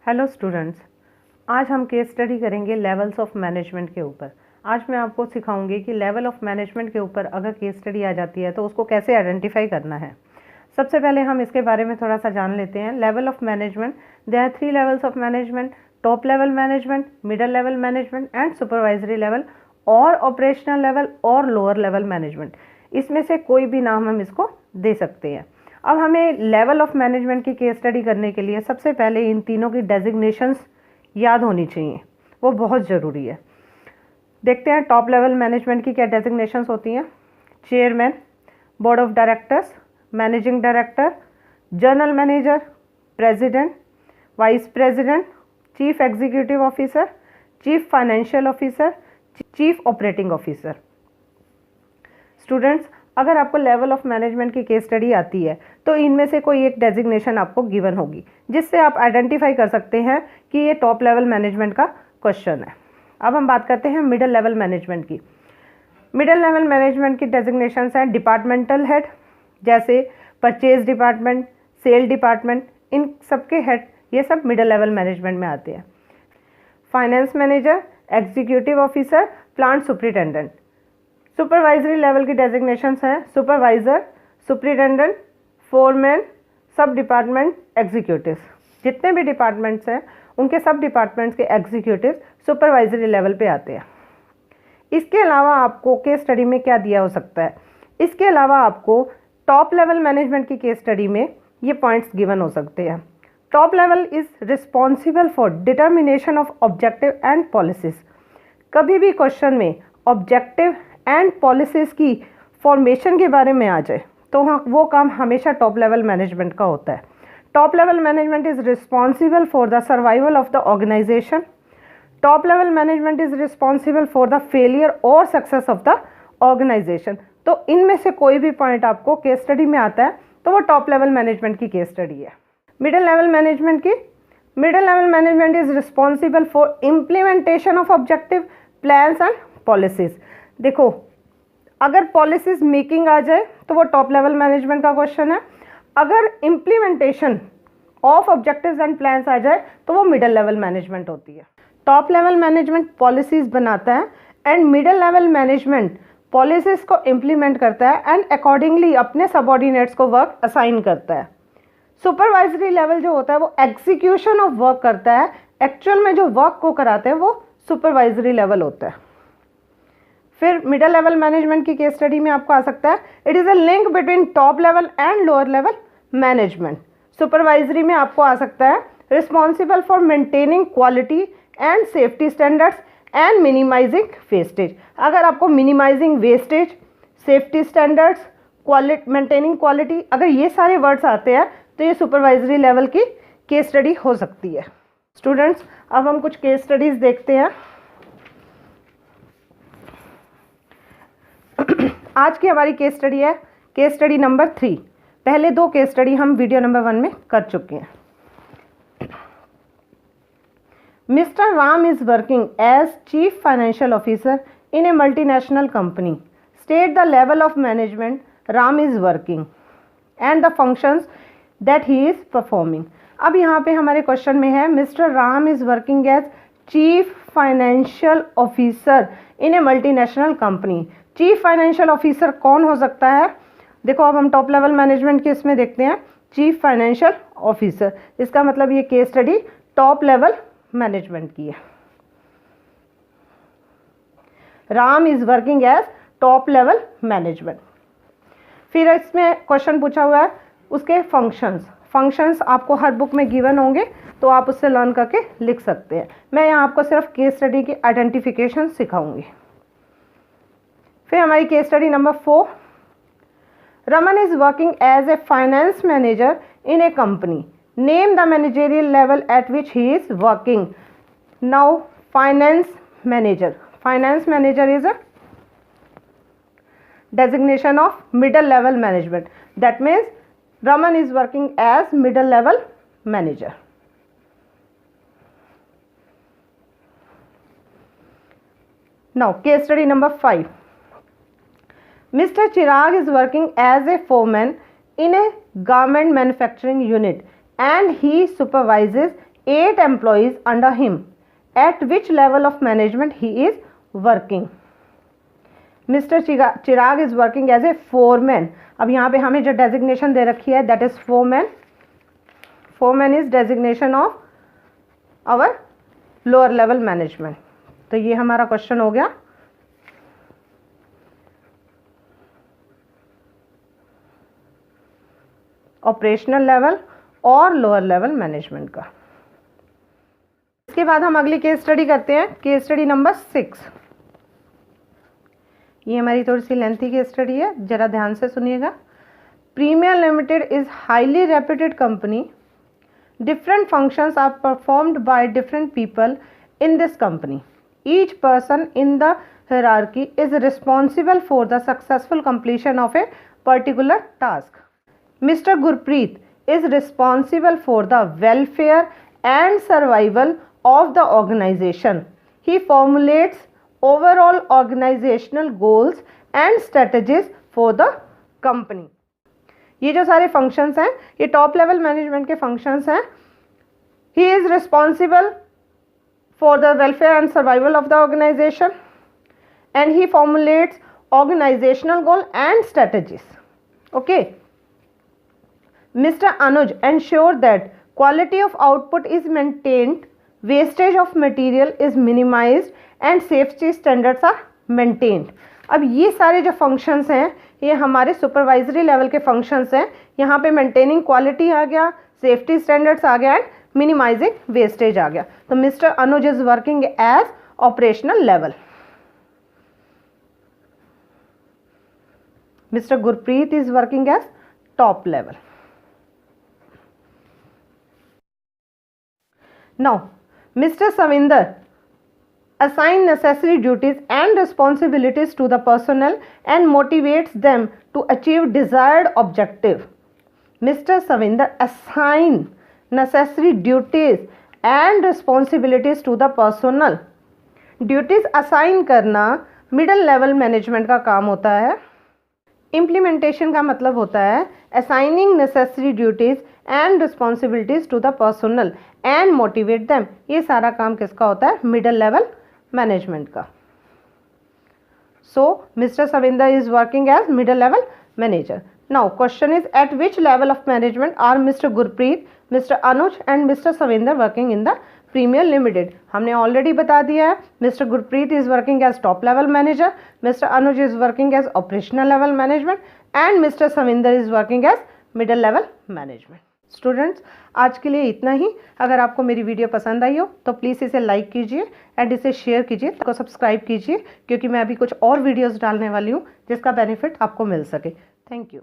Hello students, आज हम case study करेंगे लेवल्स ऑफ मैनेजमेंट के ऊपर। आज मैं आपको सिखाऊंगी कि लेवल ऑफ मैनेजमेंट के ऊपर अगर केस स्टडी आ जाती है तो उसको कैसे आइडेंटिफाई करना है। सबसे पहले हम इसके बारे में थोड़ा सा जान लेते हैं। Level of management, there are 3 levels of management: top level management, middle level management and supervisory level, और ऑपरेशनल लेवल और लोअर लेवल मैनेजमेंट। इसमें से कोई भी नाम हम इसको दे सकते हैं। अब हमें लेवल ऑफ मैनेजमेंट की केस स्टडी करने के लिए सबसे पहले इन तीनों की डेजिग्नेशंस याद होनी चाहिए, वो बहुत ज़रूरी है। देखते हैं टॉप लेवल मैनेजमेंट की क्या डेजिग्नेशंस होती हैं। Chairman, board of directors, managing director, general manager, president, vice president, chief executive officer, chief financial officer, chief operating officer. Students, अगर आपको लेवल ऑफ मैनेजमेंट की केस स्टडी आती है तो इनमें से कोई एक डेजिग्नेशन आपको गिवन होगी जिससे आप आइडेंटिफाई कर सकते हैं कि ये टॉप लेवल मैनेजमेंट का क्वेश्चन है। अब हम बात करते हैं मिडिल लेवल मैनेजमेंट की। मिडिल लेवल मैनेजमेंट की डेजिग्नेशंस हैं डिपार्टमेंटल हेड, जैसे परचेज डिपार्टमेंट, सेल डिपार्टमेंट, इन सबके हेड ये सब मिडिल लेवल मैनेजमेंट में आते हैं। Finance manager, executive officer, plant superintendent. Supervisory level की डेजिग्नेशंस हैं सुपरवाइजर, सुपरिटेंडेंट, फोरमैन, सब डिपार्टमेंट एग्जीक्यूटिव्स। जितने भी डिपार्टमेंट्स हैं उनके सब डिपार्टमेंट्स के एग्जीक्यूटिव सुपरवाइजरी लेवल पे आते हैं। इसके अलावा आपको केस स्टडी में क्या दिया हो सकता है, इसके अलावा आपको टॉप लेवल मैनेजमेंट की केस स्टडी में ये पॉइंट्स गिवन हो सकते हैं। Top level is responsible for determination of objective and policies. कभी भी क्वेश्चन में ऑब्जेक्टिव एंड पॉलिसीज़ की फॉर्मेशन के बारे में आ जाए तो वो काम हमेशा टॉप लेवल मैनेजमेंट का होता है। Top level management is responsible for the survival of the organisation. Top level management is responsible for the failure और सक्सेस ऑफ द ऑर्गेनाइजेशन। तो इनमें से कोई भी पॉइंट आपको केस स्टडी में आता है तो वो टॉप लेवल मैनेजमेंट की केस स्टडी है। मिडिल लेवल मैनेजमेंट की, middle level management is responsible for implementation of objective plans and policies. देखो, अगर पॉलिसीज मेकिंग आ जाए तो वो टॉप लेवल मैनेजमेंट का क्वेश्चन है। अगर implementation of objectives and plans आ जाए तो वो मिडिल लेवल मैनेजमेंट होती है। टॉप लेवल मैनेजमेंट पॉलिसीज बनाता है and middle level management policies को इम्प्लीमेंट करता है एंड अकॉर्डिंगली अपने सबऑर्डिनेट्स को वर्क असाइन करता है। सुपरवाइजरी लेवल जो होता है वो एग्जीक्यूशन ऑफ वर्क करता है, एक्चुअल में जो वर्क को कराते हैं वो सुपरवाइजरी लेवल होता है। फिर मिडिल लेवल मैनेजमेंट की केस स्टडी में आपको आ सकता है it is a link between top level and lower level management. Supervisory में आपको आ सकता है responsible for maintaining quality and safety standards and minimising wastage. अगर आपको minimising wastage, safety standards, maintaining quality, अगर ये सारे वर्ड्स आते हैं तो ये सुपरवाइजरी लेवल की केस स्टडी हो सकती है। स्टूडेंट्स, अब हम कुछ केस स्टडीज़ देखते हैं। आज की हमारी केस स्टडी है केस स्टडी नंबर 3। पहले 2 केस स्टडी हम वीडियो नंबर 1 में कर चुके हैं। Mister Ram is working as chief financial officer in a multinational company. State the level of management Ram is working and the functions that he is performing. अब यहाँ पे हमारे क्वेश्चन में है mister Ram is working as chief financial officer in a multinational company. Chief financial officer कौन हो सकता है? देखो, अब हम टॉप लेवल मैनेजमेंट के इसमें देखते हैं चीफ फाइनेंशियल ऑफिसर। इसका मतलब ये case study top level management की है। Ram is working as top level management. फिर इसमें क्वेश्चन पूछा हुआ है उसके फंक्शंस आपको हर बुक में गिवन होंगे तो आप उससे लर्न करके लिख सकते हैं। मैं यहाँ आपको सिर्फ केस स्टडी की आइडेंटिफिकेशन सिखाऊंगी। फिर हमारी case study number 4, Raman is working as a finance manager in a company. Name the managerial level at which he is working. Now finance manager is a designation of middle level management. That means Raman is working as middle level manager. Now case study number 5. Mr. Chirag is working as a foreman in a garment manufacturing unit and he supervises 8 employees under him. At which level of management he is working? Mr. Chirag is working as a foreman. अब यहाँ पे हमें जो designation दे रखी है that is foreman. Foreman is designation of our lower level management. तो ये हमारा क्वेश्चन हो गया। ऑपरेशनल लेवल और लोअर लेवल मैनेजमेंट का। इसके बाद हम अगली केस स्टडी करते हैं, केस स्टडी नंबर 6। ये हमारी थोड़ी सी लेंथी केस स्टडी है, जरा ध्यान से सुनिएगा। Premier limited is highly reputed company. Different functions are performed by different people in this company. Each person in the hierarchy is responsible for the successful completion of a particular task. Mr. Gurpreet is responsible for the welfare and survival of the organization. He formulates overall organizational goals and strategies for the company. ये जो सारे functions हैं, ये top level management के functions हैं। He is responsible for the welfare and survival of the organization, and he formulates organizational goal and strategies. Okay. Mr. Anuj ensure that quality of output is maintained, wastage of material is minimized and safety standards are maintained. अब ये सारे जो functions हैं ये हमारे supervisory level के functions हैं। यहाँ पे maintaining quality आ गया, safety standards आ गया and minimizing wastage आ गया। तो Mr. Anuj is working as operational level. Mr. Gurpreet is working as top level. Now, Mr. Savinder assign necessary duties and responsibilities to the personnel and motivates them to achieve desired objective. Mr. Savinder assign necessary duties and responsibilities to the personnel. Duties assign करना middle level management का काम होता है। Implementation का मतलब होता है assigning necessary duties and responsibilities to the personnel and motivate them. ये सारा काम किसका होता है? मिडल लेवल मैनेजमेंट का। So Mr. Savinder is working as middle level manager. Now question is, at which level of management are Mr. Gurpreet, Mr. Anuj and Mr. Savinder working in the Premier Limited? हमने already बता दिया है। Mr. Gurpreet is working as top level manager, Mr. Anuj is working as operational level management and Mr. Savinder is working as middle level management. Students, आज के लिए इतना ही। अगर आपको मेरी वीडियो पसंद आई हो तो प्लीज़ इसे लाइक कीजिए एंड इसे शेयर कीजिए, तो सब्सक्राइब कीजिए, क्योंकि मैं अभी कुछ और वीडियोस डालने वाली हूँ जिसका बेनिफिट आपको मिल सके। Thank you.